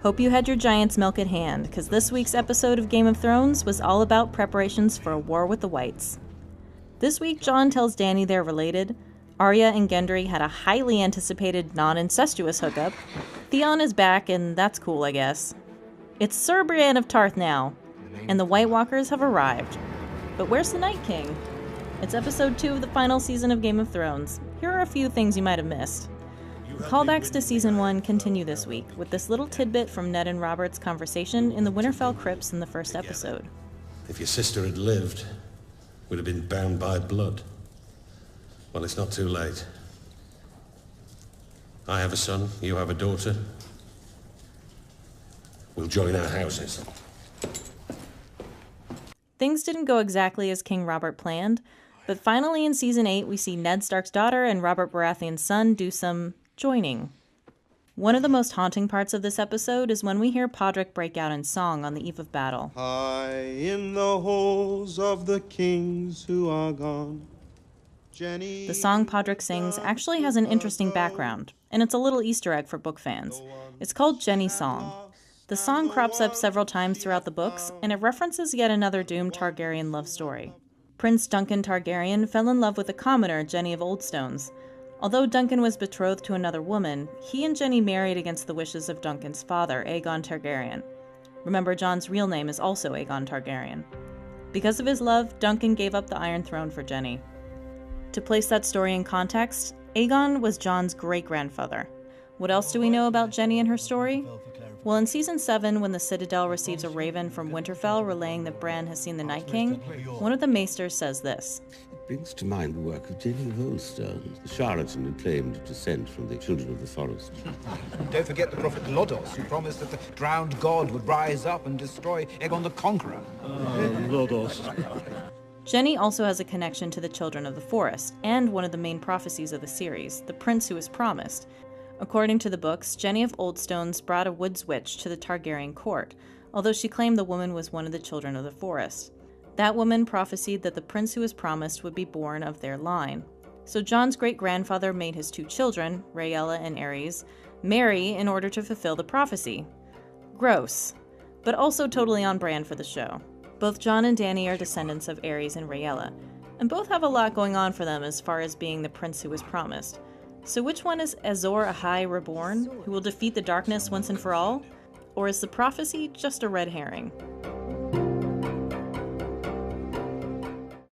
Hope you had your giant's milk at hand, because this week's episode of Game of Thrones was all about preparations for a war with the Whites. This week, Jon tells Dany they're related, Arya and Gendry had a highly anticipated non-incestuous hookup, Theon is back, and that's cool, I guess. It's Sir Brienne of Tarth now, and the White Walkers have arrived. But where's the Night King? It's episode 2 of the final season of Game of Thrones. Here are a few things you might have missed. The callbacks to Season 1 continue this week, with this little tidbit from Ned and Robert's conversation in the Winterfell crypts in the first episode. If your sister had lived, we'd have been bound by blood. Well, it's not too late. I have a son, you have a daughter. We'll join our houses. Things didn't go exactly as King Robert planned, but finally in Season 8 we see Ned Stark's daughter and Robert Baratheon's son do some joining. One of the most haunting parts of this episode is when we hear Podrick break out in song on the eve of battle. High in the halls of the kings who are gone. Jenny. The song Podrick sings actually has an interesting background, and it's a little Easter egg for book fans. It's called Jenny's Song. The song crops up several times throughout the books, and it references yet another doomed Targaryen love story. Prince Duncan Targaryen fell in love with a commoner, Jenny of Oldstones. Although Duncan was betrothed to another woman, he and Jenny married against the wishes of Duncan's father, Aegon Targaryen. Remember, Jon's real name is also Aegon Targaryen. Because of his love, Duncan gave up the Iron Throne for Jenny. To place that story in context, Aegon was Jon's great-grandfather. What else do we know about Jenny and her story? Well, in Season 7, when the Citadel receives a raven from Winterfell relaying that Bran has seen the Night King, one of the maesters says this. It brings to mind the work of Jenny of Oldstones, the charlatan who claimed descent from the children of the forest. Don't forget the prophet Lodos, who promised that the drowned god would rise up and destroy Aegon the Conqueror. Lodos. Jenny also has a connection to the Children of the Forest, and one of the main prophecies of the series, the prince who was promised. According to the books, Jenny of Oldstones brought a woods witch to the Targaryen court, although she claimed the woman was one of the Children of the Forest. That woman prophesied that the prince who was promised would be born of their line. So Jon's great-grandfather made his 2 children, Rhaella and Aerys, marry in order to fulfill the prophecy. Gross, but also totally on brand for the show. Both Jon and Dany are descendants of Aerys and Rhaella, and both have a lot going on for them as far as being the prince who was promised. So which one is Azor Ahai reborn, who will defeat the darkness once and for all? Or is the prophecy just a red herring?